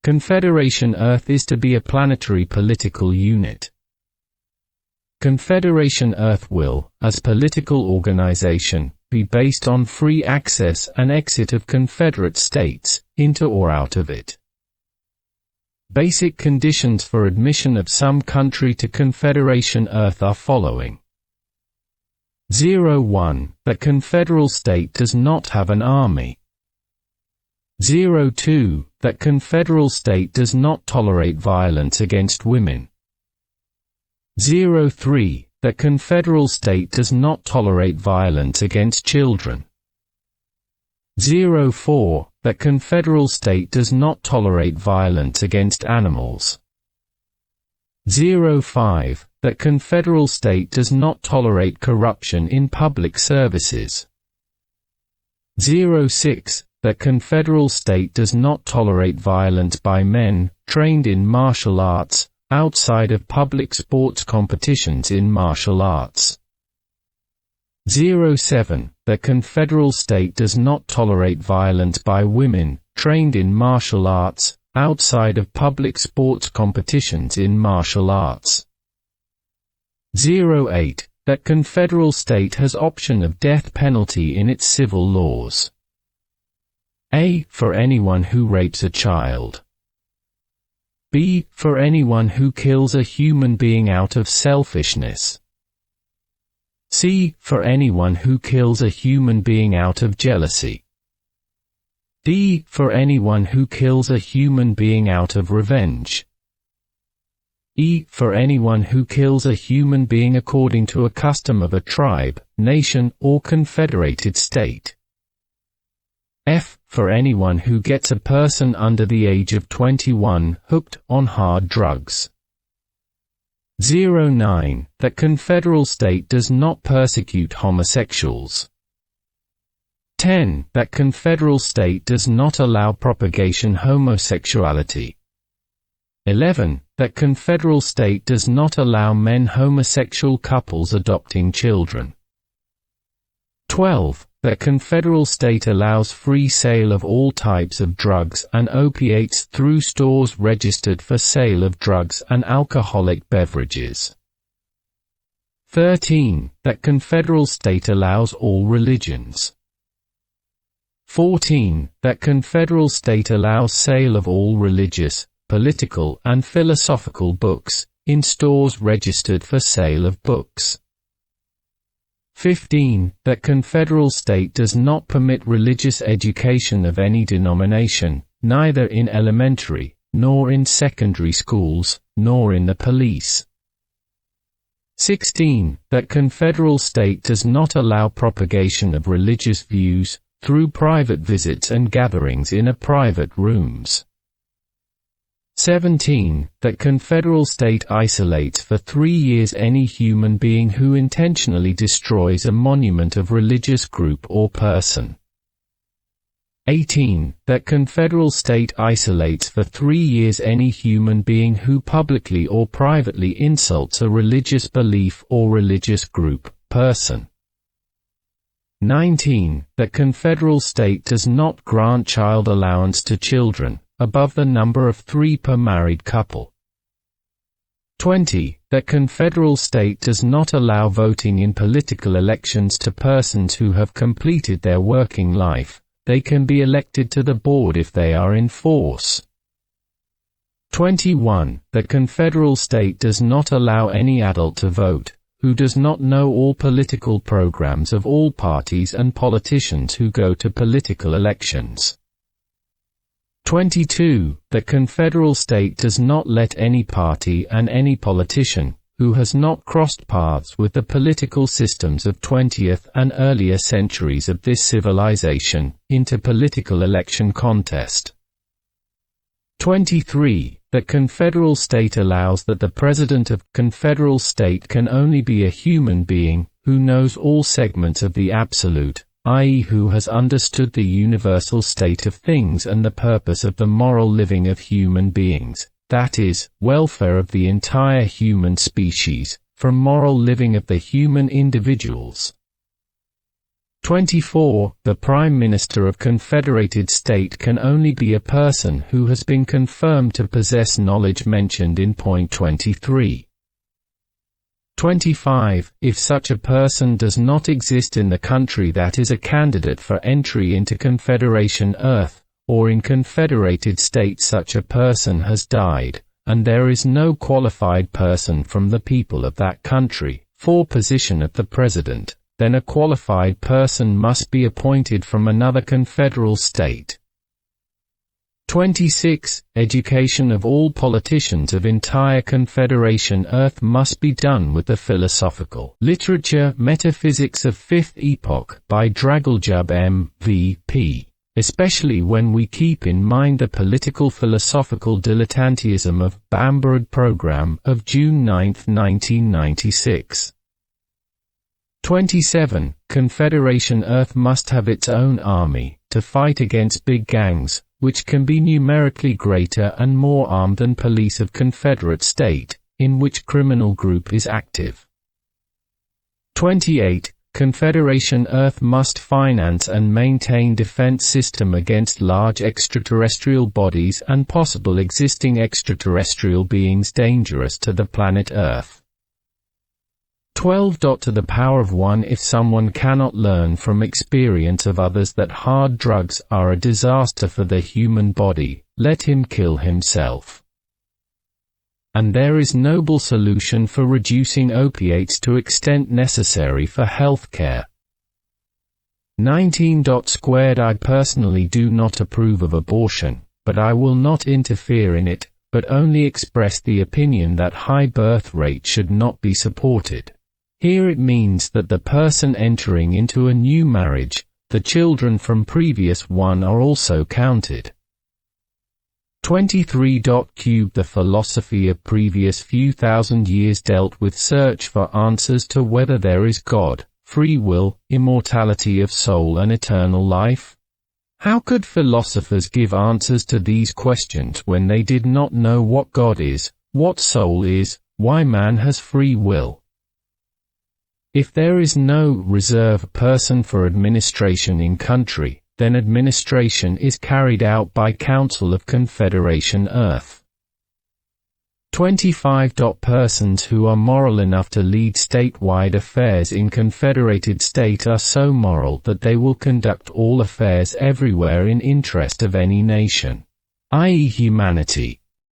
Confederation Earth is to be a planetary political unit. Confederation Earth will, as political organization, be based on free access and exit of Confederate states, into or out of it. Basic conditions for admission of some country to Confederation Earth are following. 01. That confederal state does not have an army. 02. That confederal state does not tolerate violence against women. 03. That confederal state does not tolerate violence against children. 04. That confederal state does not tolerate violence against animals. 05. That confederal state does not tolerate corruption in public services. 06. That confederal state does not tolerate violence by men trained in martial arts, outside of public sports competitions in martial arts. 07. That confederal state does not tolerate violence by women trained in martial arts, outside of public sports competitions in martial arts. 08. That confederal state has option of death penalty in its civil laws. A. For anyone who rapes a child. B. For anyone who kills a human being out of selfishness. C. For anyone who kills a human being out of jealousy. D. For anyone who kills a human being out of revenge. E. For anyone who kills a human being according to a custom of a tribe, nation, or confederated state. F. For anyone who gets a person under the age of 21 hooked on hard drugs. 09. That confederal state does not persecute homosexuals. 10. That confederal state does not allow propagation homosexuality. 11. That confederal state does not allow men homosexual couples adopting children. 12. That confederal state allows free sale of all types of drugs and opiates through stores registered for sale of drugs and alcoholic beverages. 13. That confederal state allows all religions. 14. That confederal state allows sale of all religious, political, and philosophical books, in stores registered for sale of books. 15. That confederal state does not permit religious education of any denomination, neither in elementary, nor in secondary schools, nor in the police. 16. That confederal state does not allow propagation of religious views, through private visits and gatherings in private rooms. 17. That confederal state isolates for 3 years any human being who intentionally destroys a monument of religious group or person. 18. That confederal state isolates for 3 years any human being who publicly or privately insults a religious belief or religious group, person. 19. That confederal state does not grant child allowance to children, above the number of 3 per married couple. 20. That confederal state does not allow voting in political elections to persons who have completed their working life. They can be elected to the board if they are in force. 21. That confederal state does not allow any adult to vote, who does not know all political programs of all parties and politicians who go to political elections. 22. That confederal state does not let any party and any politician, who has not crossed paths with the political systems of 20th and earlier centuries of this civilization, into political election contest. 23. That confederal state allows that the president of confederal state can only be a human being, who knows all segments of the absolute, i.e. who has understood the universal state of things and the purpose of the moral living of human beings, that is, welfare of the entire human species, from moral living of the human individuals. 24. The Prime Minister of Confederated State can only be a person who has been confirmed to possess knowledge mentioned in point 23. 25. If such a person does not exist in the country that is a candidate for entry into Confederation Earth, or in Confederated State such a person has died, and there is no qualified person from the people of that country for position of the President, then a qualified person must be appointed from another confederal state. 26. Education of all politicians of entire Confederation Earth must be done with the philosophical literature Metaphysics of Fifth Epoch by Dragoljub M.V.P., especially when we keep in mind the political philosophical dilettantism of Bamberg Program of June 9, 1996. 27. Confederation Earth must have its own army to fight against big gangs, which can be numerically greater and more armed than police of Confederate State, in which criminal group is active. 28. Confederation Earth must finance and maintain defense system against large extraterrestrial bodies and possible existing extraterrestrial beings dangerous to the planet Earth. 12. To the power of 1. If someone cannot learn from experience of others that hard drugs are a disaster for the human body, let him kill himself. And there is noble solution for reducing opiates to extent necessary for health care. 19. I personally do not approve of abortion, but I will not interfere in it, but only express the opinion that high birth rate should not be supported. Here it means that the person entering into a new marriage, the children from previous one are also counted. 23. The philosophy of previous few thousand years dealt with search for answers to whether there is God, free will, immortality of soul and eternal life. How could philosophers give answers to these questions when they did not know what God is, what soul is, why man has free will? If there is no reserve person for administration in country, then administration is carried out by Council of Confederation Earth. 25. Persons who are moral enough to lead statewide affairs in Confederated State are so moral that they will conduct all affairs everywhere in interest of any nation, i.e. humanity,